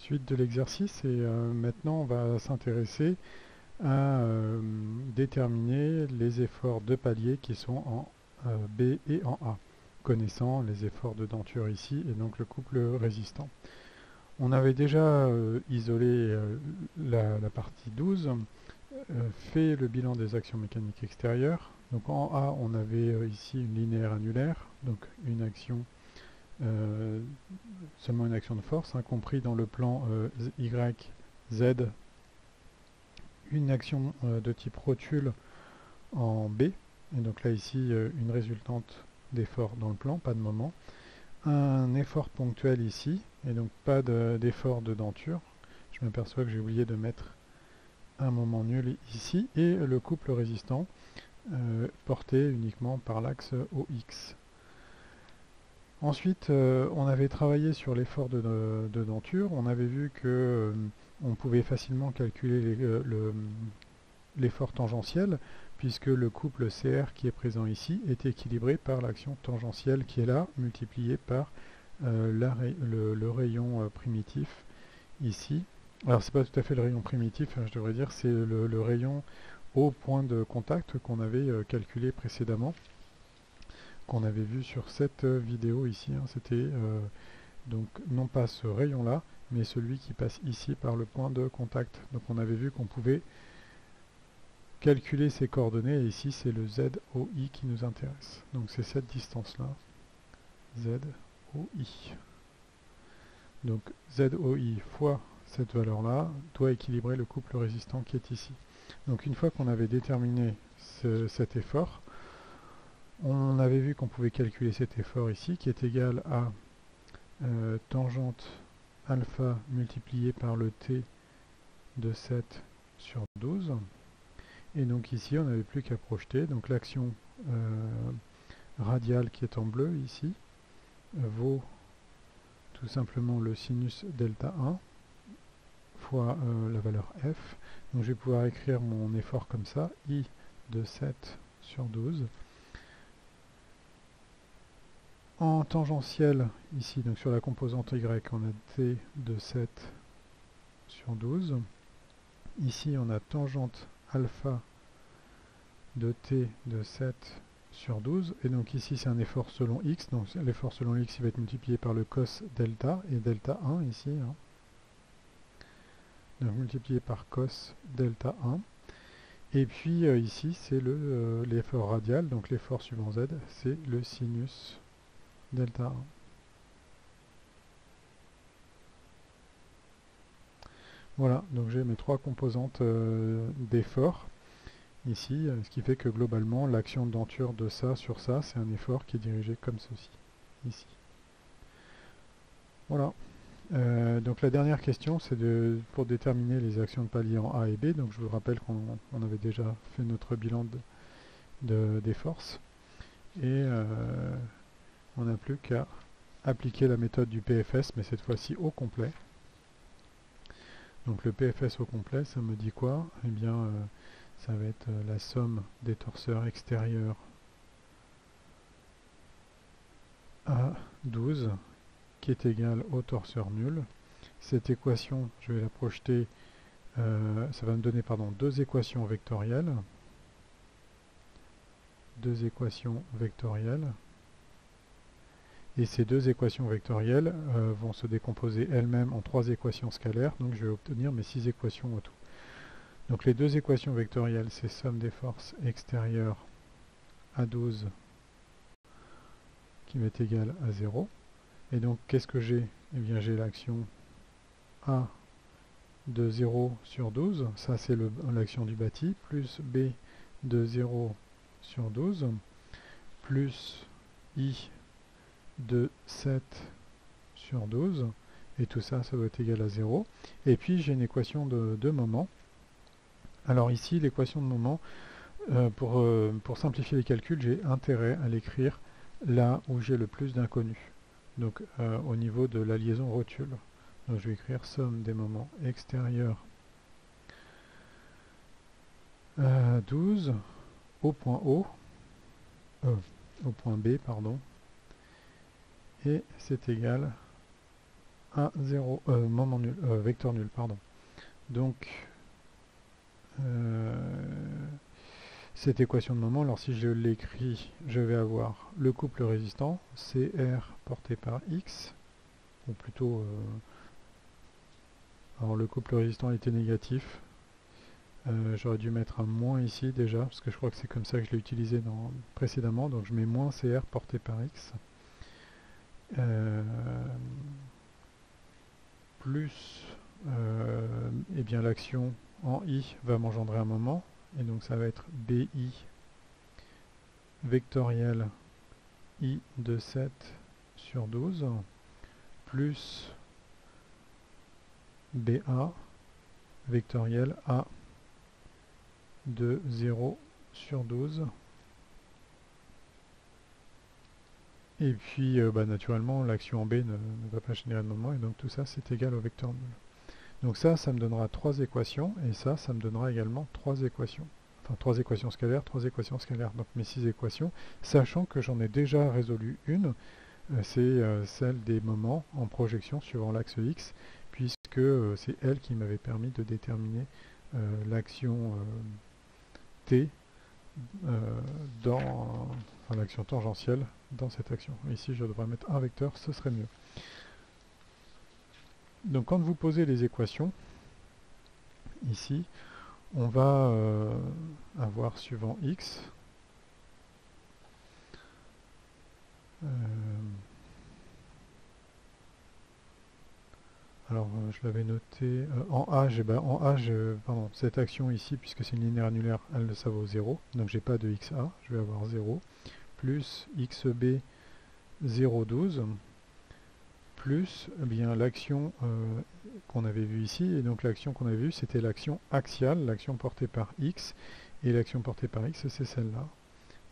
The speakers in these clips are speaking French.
Suite de l'exercice et maintenant on va s'intéresser à déterminer les efforts de palier qui sont en B et en A, connaissant les efforts de denture ici et donc le couple résistant. On avait déjà isolé la partie 12, fait le bilan des actions mécaniques extérieures. Donc en A on avait ici une linéaire annulaire, donc une action seulement une action de force, compris dans le plan Y, Z, une action de type rotule en B, et donc là ici une résultante d'effort dans le plan, pas de moment, un effort ponctuel ici, et donc pas d'effort de denture, je m'aperçois que j'ai oublié de mettre un moment nul ici, et le couple résistant porté uniquement par l'axe OX. Ensuite, on avait travaillé sur l'effort de denture. On avait vu que on pouvait facilement calculer l'effort tangentiel, puisque le couple CR qui est présent ici est équilibré par l'action tangentielle qui est là, multipliée par le rayon primitif ici. Alors c'est pas tout à fait le rayon primitif, je devrais dire, c'est le rayon au point de contact qu'on avait calculé précédemment, qu'on avait vu sur cette vidéo ici. C'était donc non pas ce rayon là, mais celui qui passe ici par le point de contact. Donc on avait vu qu'on pouvait calculer ces coordonnées, et ici c'est le ZOI qui nous intéresse. Donc c'est cette distance là, ZOI. Donc ZOI fois cette valeur là doit équilibrer le couple résistant qui est ici. Donc une fois qu'on avait déterminé cet effort, on avait vu qu'on pouvait calculer cet effort ici qui est égal à tangente alpha multiplié par le t de 7 sur 12. Et donc ici on n'avait plus qu'à projeter. Donc l'action radiale qui est en bleu ici vaut tout simplement le sinus delta 1 fois la valeur f. Donc je vais pouvoir écrire mon effort comme ça, I de 7 sur 12. En tangentiel, ici, donc sur la composante Y, on a t de 7 sur 12. Ici, on a tangente alpha de t de 7 sur 12. Et donc ici, c'est un effort selon x. Donc l'effort selon x, il va être multiplié par le cos delta, et delta 1 ici. Donc multiplié par cos delta 1. Et puis ici, c'est l'effort radial. Donc l'effort suivant z, c'est le sinus delta 1. Voilà, donc j'ai mes trois composantes d'effort ici, ce qui fait que globalement l'action de denture de ça sur ça, c'est un effort qui est dirigé comme ceci, ici. Voilà. Donc la dernière question, c'est pour déterminer les actions de palier en A et B. Donc je vous rappelle qu'on avait déjà fait notre bilan des forces. Et on n'a plus qu'à appliquer la méthode du PFS, mais cette fois-ci au complet. Donc le PFS au complet, ça me dit quoi? Eh bien, ça va être la somme des torseurs extérieurs à 12 qui est égale au torseur nul. Cette équation, je vais la projeter, ça va me donner deux équations vectorielles. Deux équations vectorielles. Et ces deux équations vectorielles vont se décomposer elles-mêmes en trois équations scalaires, donc je vais obtenir mes 6 équations au tout. Donc les deux équations vectorielles, c'est somme des forces extérieures à 12 qui va être égale à 0. Et donc qu'est-ce que j'ai? Eh bien j'ai l'action A de 0 sur 12, ça c'est l'action du bâti, plus B de 0 sur 12, plus I de 7 sur 12, et tout ça, ça doit être égal à 0. Et puis j'ai une équation de moment. Alors ici, l'équation de moment, pour simplifier les calculs, j'ai intérêt à l'écrire là où j'ai le plus d'inconnus, donc au niveau de la liaison rotule. Donc je vais écrire somme des moments extérieurs 12 au point O, au point B, pardon, et c'est égal A 0, moment nul, vecteur nul, pardon. Donc, cette équation de moment, alors si je l'écris, je vais avoir le couple résistant, CR porté par X, ou plutôt, alors le couple résistant était négatif, j'aurais dû mettre un moins ici déjà, parce que je crois que c'est comme ça que je l'ai utilisé précédemment, donc je mets moins CR porté par X, plus eh bien l'action en I va m'engendrer un moment, et donc ça va être BI vectoriel I de 7 sur 12 plus BA vectoriel A de 0 sur 12. Et puis naturellement l'action en B ne va pas générer de moment, et donc tout ça c'est égal au vecteur nul. Donc ça me donnera 3 équations, et ça me donnera également 3 équations. Enfin 3 équations scalaires, 3 équations scalaires, donc mes 6 équations, sachant que j'en ai déjà résolu une, c'est celle des moments en projection suivant l'axe X, puisque c'est elle qui m'avait permis de déterminer l'action T enfin, l'action tangentielle dans cette action. Ici je devrais mettre un vecteur, ce serait mieux. Donc quand vous posez les équations, ici, on va avoir suivant X, alors je l'avais noté en H, pardon, cette action ici, puisque c'est une linéaire annulaire, ça vaut 0, donc j'ai pas de XA, je vais avoir 0, plus XB 0,12, plus eh bien l'action qu'on avait vue ici, et donc l'action qu'on avait vue c'était l'action axiale, l'action portée par X, et l'action portée par X c'est celle-là.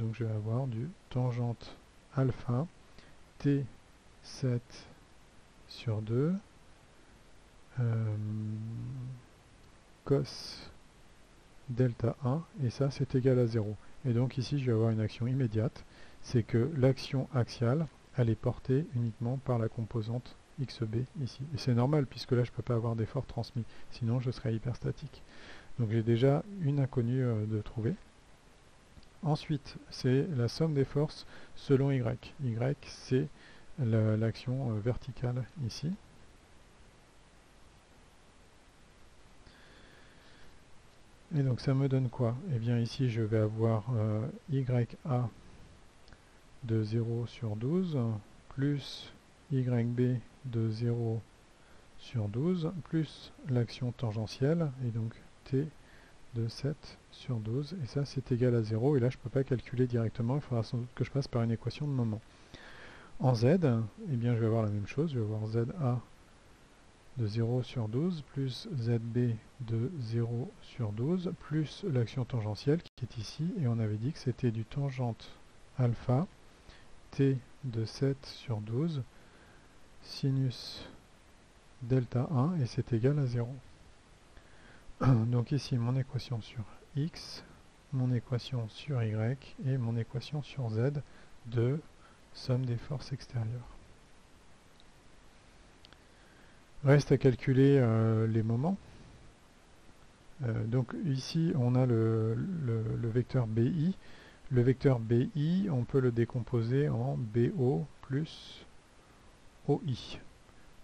Donc je vais avoir du tangente alpha T7 sur 2 cos delta 1, et ça c'est égal à 0. Et donc ici je vais avoir une action immédiate, c'est que l'action axiale elle est portée uniquement par la composante XB ici. Et c'est normal puisque là je ne peux pas avoir d'effort transmis, sinon je serais hyperstatique. Donc j'ai déjà une inconnue de trouver. Ensuite, c'est la somme des forces selon Y. Y, c'est l'action verticale ici. Et donc ça me donne quoi? Eh bien ici je vais avoir YA de 0 sur 12 plus YB de 0 sur 12 plus l'action tangentielle, et donc T de 7 sur 12, et ça c'est égal à 0, et là je ne peux pas calculer directement, il faudra sans doute que je passe par une équation de moment. En Z, eh bien je vais avoir la même chose, je vais avoir ZA de 0 sur 12 plus ZB de 0 sur 12 plus l'action tangentielle qui est ici, et on avait dit que c'était du tangente alpha T de 7 sur 12 sinus delta 1, et c'est égal à 0. Donc ici mon équation sur X, mon équation sur Y et mon équation sur Z de somme des forces extérieures. Reste à calculer les moments. Donc ici on a le vecteur BI. Le vecteur BI, on peut le décomposer en BO plus OI.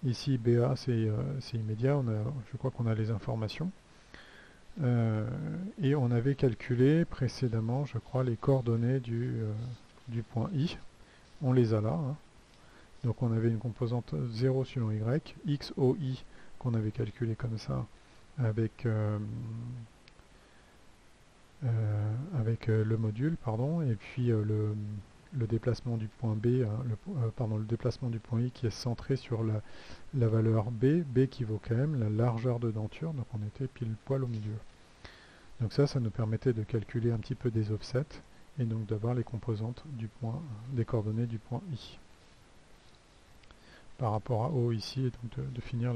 Ici BA c'est immédiat, je crois qu'on a les informations. Et on avait calculé précédemment, je crois, les coordonnées du point I. On les a là. Hein. Donc on avait une composante 0 selon Y, XOI qu'on avait calculé comme ça avec, le module, pardon, et puis le déplacement du point B, le déplacement du point I qui est centré sur la valeur B qui vaut quand même la largeur de denture, donc on était pile poil au milieu. Donc ça nous permettait de calculer un petit peu des offsets, et donc d'avoir les composantes du point, des coordonnées du point I. Par rapport à O ici, et donc de finir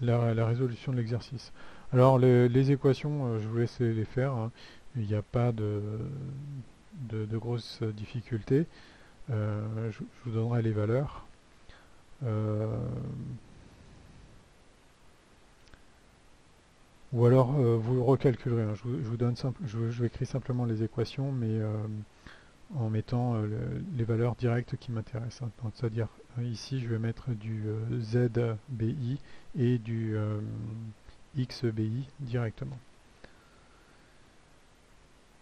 la résolution de l'exercice. Alors les équations, je vous laisse les faire, hein. Il n'y a pas de grosses difficultés. Je vous donnerai les valeurs. Ou alors vous recalculerez, hein. Je vous donne je écris simplement les équations, mais en mettant les valeurs directes qui m'intéressent, hein. Donc, c'est-à-dire ici je vais mettre du ZBI et du XBI directement.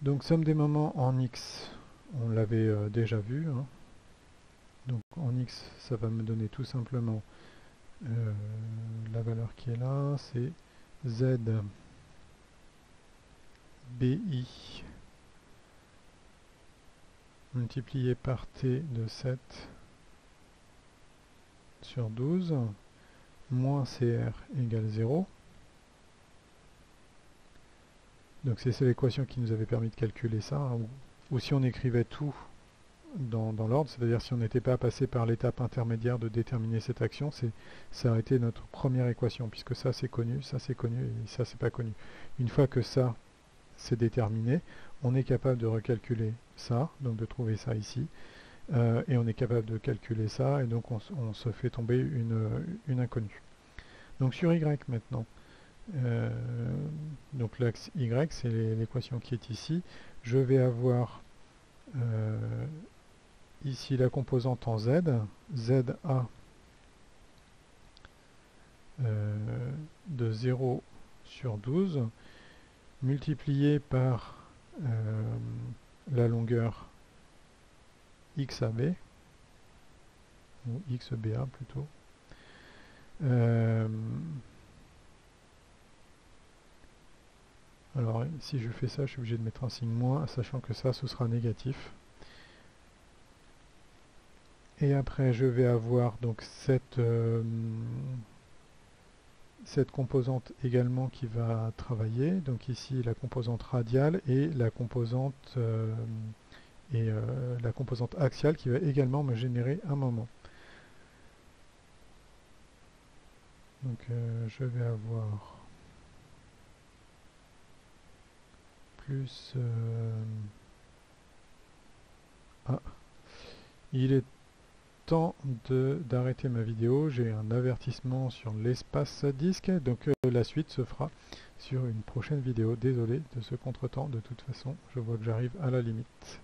Donc somme des moments en X, on l'avait déjà vu, hein. Donc en X, ça va me donner tout simplement la valeur qui est là, c'est ZBI multiplié par T de 7 sur 12 moins CR égale 0. Donc c'est l'équation qui nous avait permis de calculer ça, hein, ou si on écrivait tout dans l'ordre, c'est-à-dire si on n'était pas passé par l'étape intermédiaire de déterminer cette action, ça aurait été notre première équation, puisque ça c'est connu et ça c'est pas connu. Une fois que ça c'est déterminé, on est capable de recalculer ça, donc de trouver ça ici, et on est capable de calculer ça, et donc on se fait tomber une inconnue. Donc sur Y maintenant, donc l'axe Y, c'est l'équation qui est ici, je vais avoir ici la composante en Z, ZA de 0 sur 12, multiplié par la longueur XAB, ou XBA plutôt. Alors si je fais ça, je suis obligé de mettre un signe moins, sachant que ça, ce sera négatif. Et après, je vais avoir donc cette composante également qui va travailler. Donc ici, la composante radiale et la composante axiale qui va également me générer un moment. Donc je vais avoir plus... il est temps d'arrêter ma vidéo. J'ai un avertissement sur l'espace disque. Donc la suite se fera sur une prochaine vidéo. Désolé de ce contretemps. De toute façon, je vois que j'arrive à la limite.